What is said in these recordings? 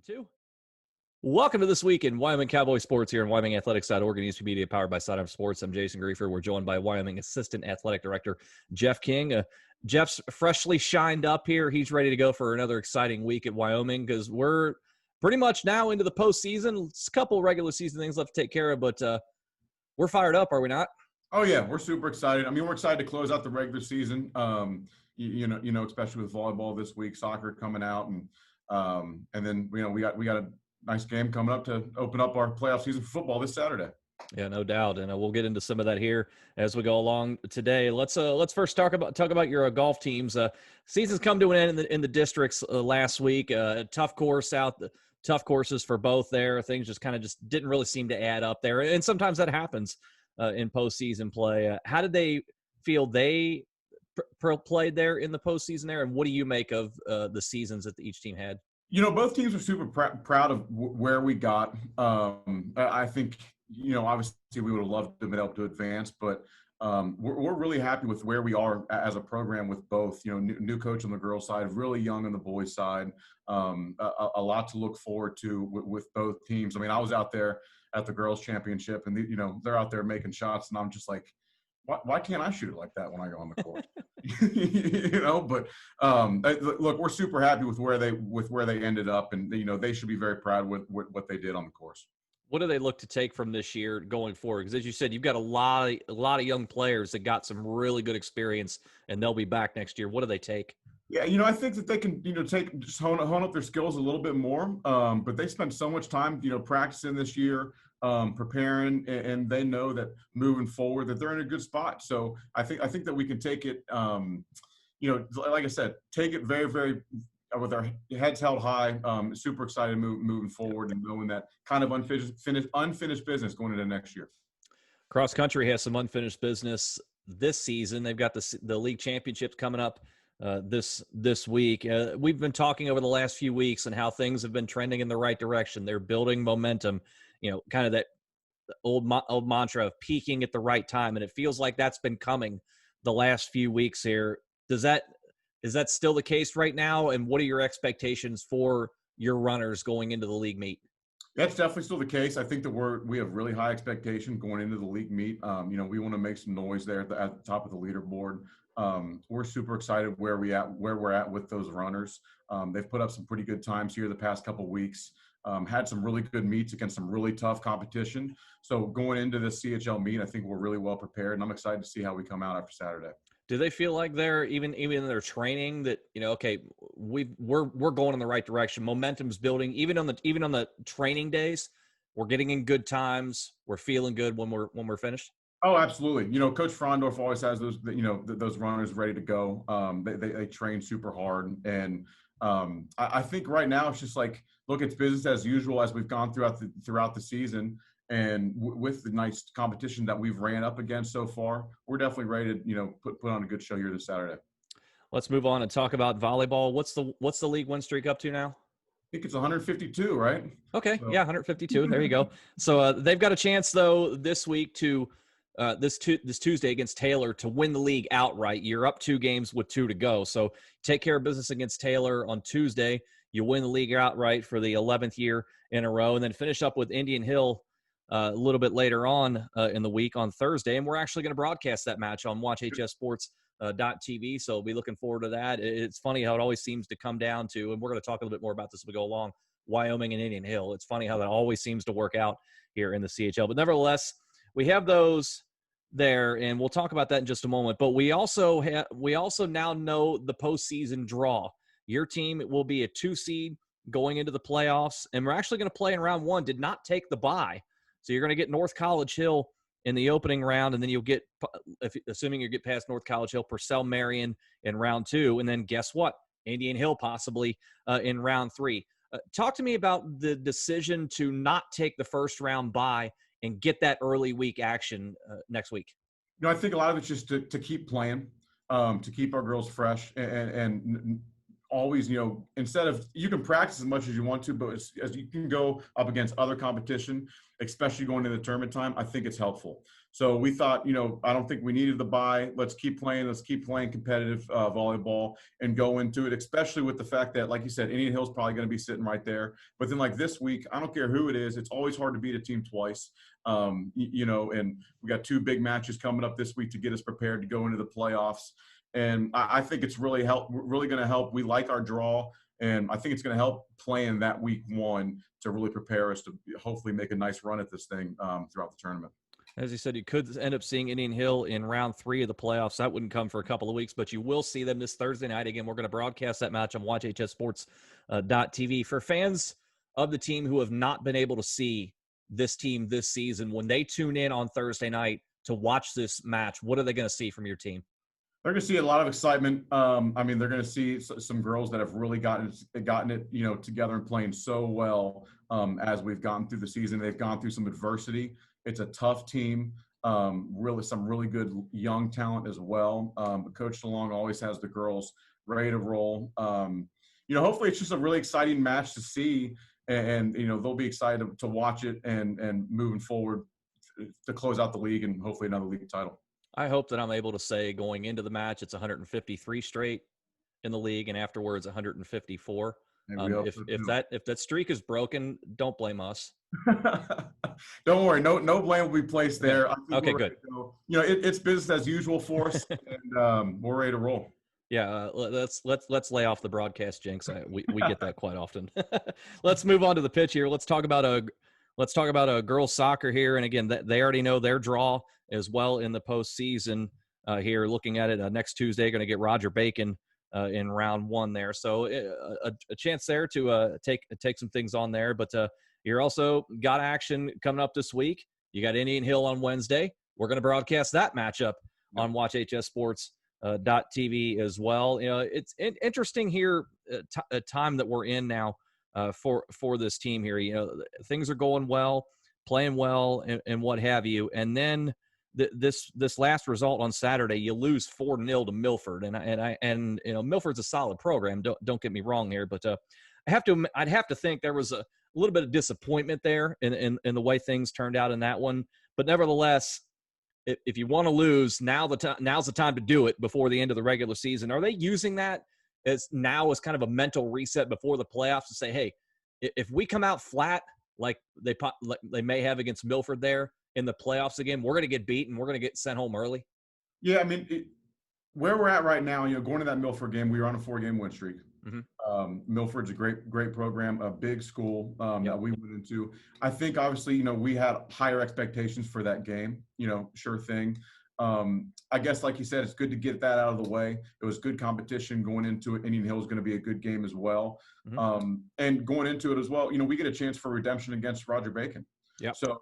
Two. Welcome to This Week in Wyoming Cowboys Sports here in WyomingAthletics.org and USP Media powered by Sidearm Sports. I'm Jason Griefer. We're joined by Wyoming Assistant Athletic Director Jeff King. Jeff's freshly shined up here. He's ready to go for another exciting week at Wyoming because we're pretty much now into the postseason. It's a couple regular season things left to take care of, but we're fired up, are we not? Oh yeah, we're super excited. I mean, we're excited to close out the regular season. Especially with volleyball this week, soccer coming out, and then we got a nice game coming up to open up our playoff season for football this Saturday. Yeah, no doubt, and we'll get into some of that here as we go along today. Let's first talk about your golf teams. Season's come to an end in the districts last week. Tough course out, tough courses for both there. Things just didn't really seem to add up there, and sometimes that happens in postseason play. How did they feel they played there in the postseason there, and what do you make of the seasons that each team had? Both teams are super proud of where we got. I think, obviously we would have loved to have been able to advance, but we're really happy with where we are as a program with both, new coach on the girls' side, really young on the boys' side, a lot to look forward to with both teams. I mean, I was out there at the girls' championship and, they're out there making shots, and I'm just like, why can't I shoot it like that when I go on the court? But look, we're super happy with where they ended up, and they should be very proud with what they did on the course. What do they look to take from this year going forward? Because as you said, you've got a lot of young players that got some really good experience, and they'll be back next year. What do they take? Yeah, I think that they can, just hone up their skills a little bit more. But they spent so much time, practicing this year, preparing, and they know that moving forward that they're in a good spot. So I think that we can take it, like I said, take it very, very with our heads held high. Super excited moving forward and knowing that kind of unfinished business going into next year. Cross country has some unfinished business this season. They've got the league championships coming up this week. We've been talking over the last few weeks and how things have been trending in the right direction. They're building momentum, kind of that old mantra of peaking at the right time. And it feels like that's been coming the last few weeks here. Is that still the case right now? And what are your expectations for your runners going into the league meet? That's definitely still the case. I think that we have really high expectations going into the league meet. We want to make some noise there at the top of the leaderboard. We're super excited where we're at with those runners. They've put up some pretty good times here the past couple of weeks. Had some really good meets against some really tough competition. So going into the CHL meet, I think we're really well prepared, and I'm excited to see how we come out after Saturday. Do they feel like they're even in their training that okay, we're going in the right direction, momentum's building, even on the training days, we're getting in good times, we're feeling good when we're finished? Oh, absolutely. Coach Frondorf always has those those runners ready to go. They train super hard, and I think right now it's just like, look, it's business as usual as we've gone throughout the season. And with the nice competition that we've ran up against so far, we're definitely ready to, put on a good show here this Saturday. Let's move on and talk about volleyball. What's the league win streak up to now? I think it's 152, right? Okay, so. Yeah, 152. There you go. So they've got a chance though this week to this Tuesday against Taylor to win the league outright. You're up 2 games with 2 to go. So take care of business against Taylor on Tuesday. You win the league outright for the 11th year in a row, and then finish up with Indian Hill a little bit later on in the week on Thursday, and we're actually going to broadcast that match on WatchHSSports.tv, so we'll be looking forward to that. It's funny how it always seems to come down to, and we're going to talk a little bit more about this as we go along, Wyoming and Indian Hill. It's funny how that always seems to work out here in the CHL, but nevertheless, we have those there, and we'll talk about that in just a moment. But we also now know the postseason draw. Your team will be a 2 seed going into the playoffs, and we're actually going to play in round 1. Did not take the bye. So you're going to get North College Hill in the opening round, and then you'll get, assuming you get past North College Hill, Purcell Marion in round 2, and then guess what? Indian Hill possibly in round 3. Talk to me about the decision to not take the first round bye and get that early week action next week. I think a lot of it's just to keep playing, to keep our girls fresh, and always, instead of, you can practice as much as you want to, but as you can go up against other competition, especially going into the tournament time, I think it's helpful. So we thought, I don't think we needed the bye. Let's keep playing. Let's keep playing competitive volleyball and go into it, especially with the fact that, like you said, Indian Hill's probably going to be sitting right there. But then, like this week, I don't care who it is. It's always hard to beat a team twice. And we got 2 big matches coming up this week to get us prepared to go into the playoffs. And I think it's really going to help. We like our draw. And I think it's going to help playing that week 1 to really prepare us to hopefully make a nice run at this thing throughout the tournament. As you said, you could end up seeing Indian Hill in round 3 of the playoffs. That wouldn't come for a couple of weeks, but you will see them this Thursday night. Again, we're going to broadcast that match on WatchHSSports.tv. For fans of the team who have not been able to see this team this season, when they tune in on Thursday night to watch this match, what are they going to see from your team? They're going to see a lot of excitement. They're going to see some girls that have really gotten it, together and playing so well as we've gotten through the season. They've gone through some adversity. It's a tough team. Really, some really good young talent as well. Coach DeLong always has the girls ready to roll. Hopefully it's just a really exciting match to see, and they'll be excited to watch it and moving forward to close out the league and hopefully another league title. I hope that I'm able to say going into the match, it's 153 straight in the league, and afterwards 154. If that streak is broken, don't blame us. Don't worry, no blame will be placed there. Okay, good. It's business as usual for us, and we're ready to roll. Yeah, let's lay off the broadcast jinx. We get that quite often. Let's move on to the pitch here. Let's talk about a girls soccer here, and again, they already know their draw as well in the postseason. Here, looking at it next Tuesday, going to get Roger Bacon in round 1 there, so a chance there to take some things on there. But you're also got action coming up this week. You got Indian Hill on Wednesday. We're going to broadcast that matchup on WatchHSSports.tv as well. It's interesting here, a time that we're in now for this team here. Things are going well, playing well, and what have you. And then this last result on Saturday, you lose 4-0 to Milford, and Milford's a solid program. Don't get me wrong here, but I'd have to think there was a little bit of disappointment there in the way things turned out in that one. But nevertheless, if you want to lose, now's the time to do it before the end of the regular season. Are they using that as kind of a mental reset before the playoffs to say, hey, if we come out flat like they may have against Milford there in the playoffs again, we're going to get beaten. We're going to get sent home early? Yeah, where we're at right now, going to that Milford game, we were on a 4-game win streak. Mm-hmm. Milford's a great program, a big school that we went into. I think obviously, we had higher expectations for that game, sure thing. I guess, like you said, it's good to get that out of the way. It was good competition going into it. Indian Hill is going to be a good game as well. Mm-hmm. And going into it as well, we get a chance for redemption against Roger Bacon. Yeah. So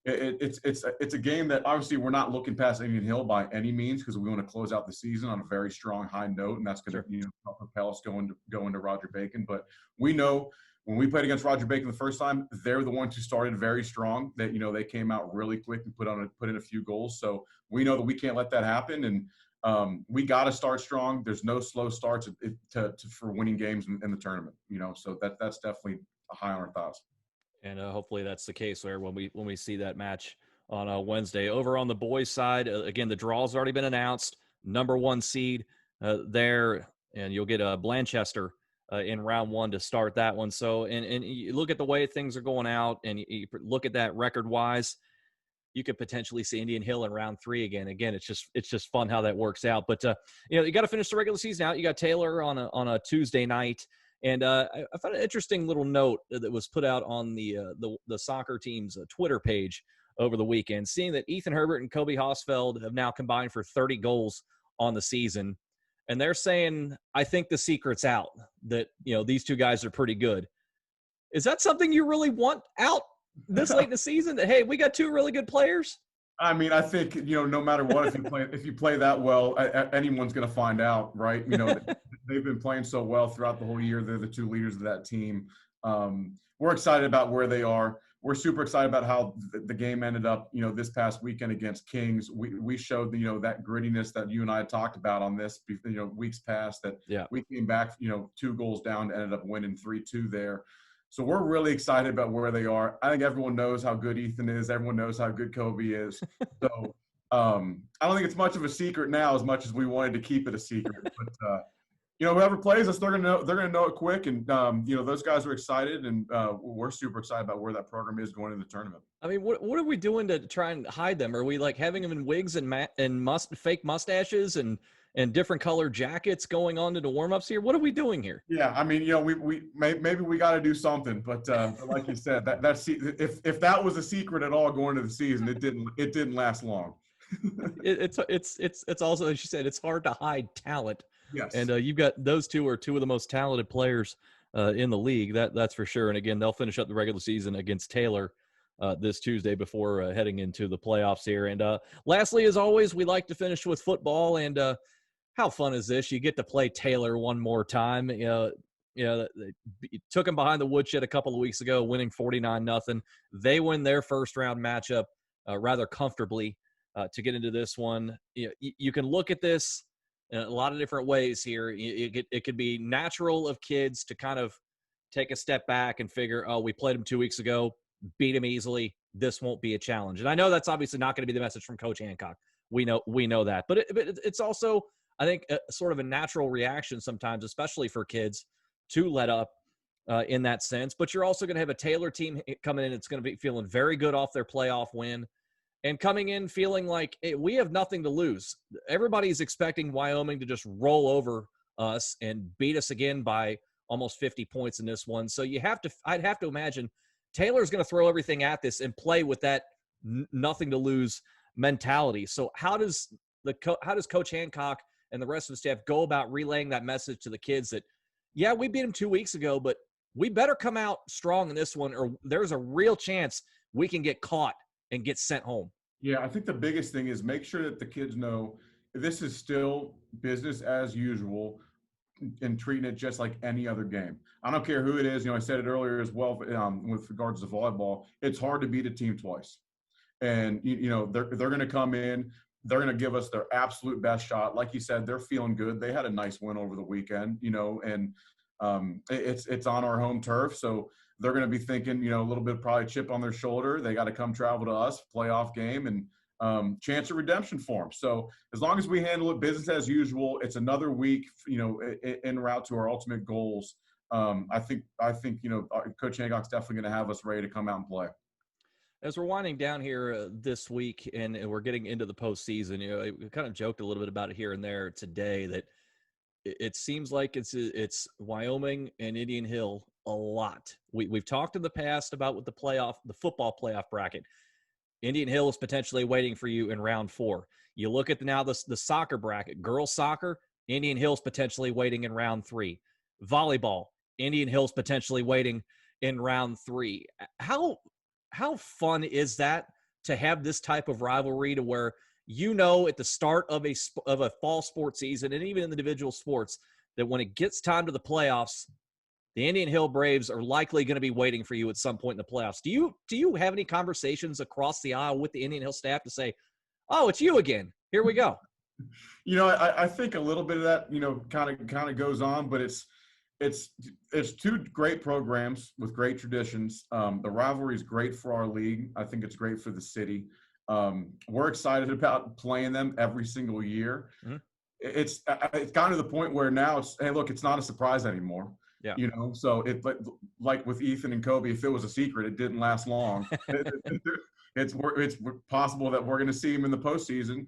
it's a game that obviously we're not looking past Indian Hill by any means, because we want to close out the season on a very strong high note, and that's going to help propel us go into Roger Bacon. But we know when we played against Roger Bacon the first time, they're the ones who started very strong. That they came out really quick and put in a few goals. So we know that we can't let that happen, and we got to start strong. There's no slow starts for winning games in the tournament. So that's definitely high on our thoughts. And hopefully that's the case there when we see that match on Wednesday. Over on the boys' side, again, the draw's already been announced. Number 1 seed there, and you'll get Blanchester in round 1 to start that one. So, and you look at the way things are going out, and you look at that record-wise, you could potentially see Indian Hill in round 3 again. Again, it's just fun how that works out. But you got to finish the regular season out. You got Taylor on a Tuesday night. And I found an interesting little note that was put out on the soccer team's Twitter page over the weekend, seeing that Ethan Herbert and Kobe Hosfeld have now combined for 30 goals on the season. And they're saying, I think the secret's out, that, these two guys are pretty good. Is that something you really want out this late in the season, that, hey, we got 2 really good players? I think, no matter what, if you play that well, anyone's going to find out, right? They've been playing so well throughout the whole year. They're the 2 leaders of that team. We're excited about where they are. We're super excited about how the game ended up, this past weekend against Kings. We showed, that grittiness that you and I had talked about on this, weeks past, that we came back, 2 goals down, ended up winning 3-2 there. So we're really excited about where they are. I think everyone knows how good Ethan is. Everyone knows how good Kobe is. So I don't think it's much of a secret now as much as we wanted to keep it a secret. But whoever plays us, they're gonna know it quick, and those guys are excited, and we're super excited about where that program is going in the tournament. I mean, what are we doing to try and hide them? Are we like having them in wigs and fake mustaches and different colored jackets going on to the warm-ups here? What are we doing here? Yeah, I mean, maybe we got to do something, but like you said, that's if that was a secret at all going into the season, it didn't last long. It's also, as you said, it's hard to hide talent. Yes. And you've got those two of the most talented players in the league. That's for sure. And again, they'll finish up the regular season against Taylor this Tuesday before heading into the playoffs here. And lastly, as always, we like to finish with football. And how fun is this? You get to play Taylor one more time. They took them behind the woodshed a couple of weeks ago, winning 49-0. They win their first round matchup rather comfortably to get into this one. You can look at this in a lot of different ways here. It could be natural of kids to kind of take a step back and figure, oh, we played them 2 weeks ago, beat them easily. This won't be a challenge. And I know that's obviously not going to be the message from Coach Hancock. We know that. But it's also, I think, sort of a natural reaction sometimes, especially for kids, to let up in that sense. But you're also going to have a Taylor team coming in. It's going to be feeling very good off their playoff win and coming in feeling like, hey, we have nothing to lose. Everybody's expecting Wyoming to just roll over us and beat us again by almost 50 points in this one. So I'd have to imagine Taylor's going to throw everything at this and play with that nothing to lose mentality. So how does Coach Hancock and the rest of the staff go about relaying that message to the kids that, yeah, we beat them 2 weeks ago, but we better come out strong in this one, or there's a real chance we can get caught and get sent home? Yeah, I think the biggest thing is make sure that the kids know this is still business as usual and treating it just like any other game. I don't care who it is. I said it earlier as well with regards to volleyball. It's hard to beat a team twice. And, they're going to come in. They're going to give us their absolute best shot. Like you said, they're feeling good. They had a nice win over the weekend, and it's on our home turf. So they're going to be thinking, a little bit probably chip on their shoulder. They got to come travel to us, playoff game, and chance of redemption for them. So as long as we handle it business as usual, it's another week, en route to our ultimate goals. I think Coach Hancock's definitely going to have us ready to come out and play. As we're winding down here this week and we're getting into the postseason, we kind of joked a little bit about it here and there today that it seems like it's Wyoming and Indian Hill a lot. We've talked in the past about with the football playoff bracket. Indian Hill is potentially waiting for you in round 4. You look at the soccer bracket, girls soccer, Indian Hill's potentially waiting in round 3. Volleyball, Indian Hill's potentially waiting in round 3. How fun is that to have this type of rivalry to where at the start of a fall sports season and even in the individual sports that when it gets time to the playoffs, the Indian Hill Braves are likely going to be waiting for you at some point in the playoffs. Do you have any conversations across the aisle with the Indian Hill staff to say, oh, it's you again, here we go? I think a little bit of that, kind of goes on, but it's two great programs with great traditions. The rivalry is great for our league. I think it's great for the city. We're excited about playing them every single year. Mm-hmm. It's gotten to the point where now it's not a surprise anymore. Yeah. So it like with Ethan and Kobe, if it was a secret, it didn't last long. It's possible that we're going to see him in the postseason.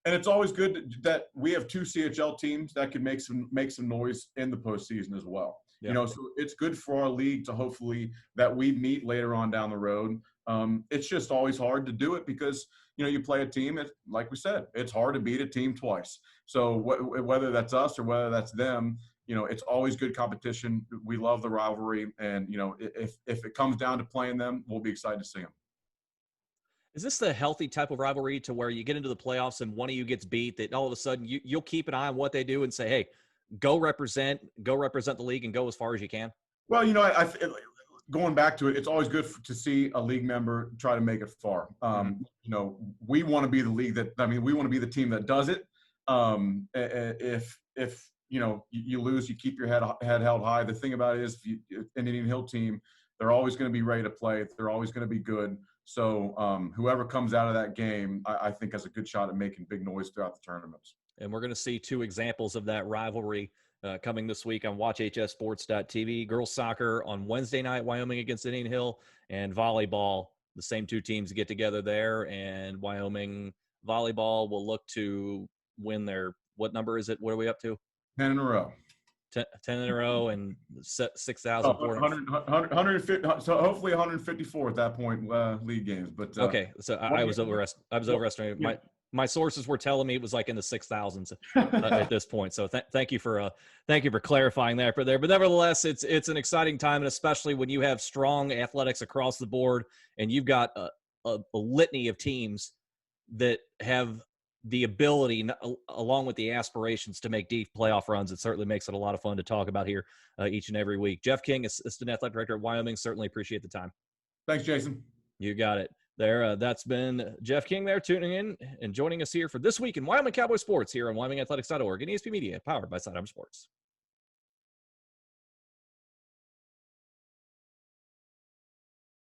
And it's always good that we have 2 CHL teams that can make some noise in the postseason as well. Yeah. So it's good for our league to hopefully that we meet later on down the road. It's just always hard to do it because, you play a team, like we said, it's hard to beat a team twice. So whether that's us or whether that's them, it's always good competition. We love the rivalry. And, if it comes down to playing them, we'll be excited to see them. Is this the healthy type of rivalry to where you get into the playoffs and one of you gets beat that all of a sudden you'll keep an eye on what they do and say, hey, go represent the league and go as far as you can? Well, going back to it, it's always good to see a league member try to make it far. We want to be the league we want to be the team that does it. If you lose, you keep your head held high. The thing about it is an Indian Hill team, they're always going to be ready to play. They're always going to be good. So whoever comes out of that game, I think has a good shot at making big noise throughout the tournaments. And we're going to see two examples of that rivalry coming this week on WatchHSSports.tv. Girls soccer on Wednesday night, Wyoming against Indian Hill, and volleyball. The same two teams get together there, and Wyoming volleyball will look to win their – what number is it? What are we up to? 10 in a row. 10 in a row and 6,450. So hopefully 154 at that point, league games. But okay, so I was overestimating. My sources were telling me it was like in the 6,000s at this point. So thank you for clarifying that for there. But nevertheless, it's an exciting time, and especially when you have strong athletics across the board, and you've got a litany of teams that have the ability, along with the aspirations, to make deep playoff runs. It certainly makes it a lot of fun to talk about here each and every week. Jeff King, Assistant Athletic Director at Wyoming, certainly appreciate the time. Thanks, Jason. You got it. There, that's been Jeff King there tuning in and joining us here for This Week in Wyoming Cowboy Sports here on WyomingAthletics.org and ESP Media, powered by Sidearm Sports.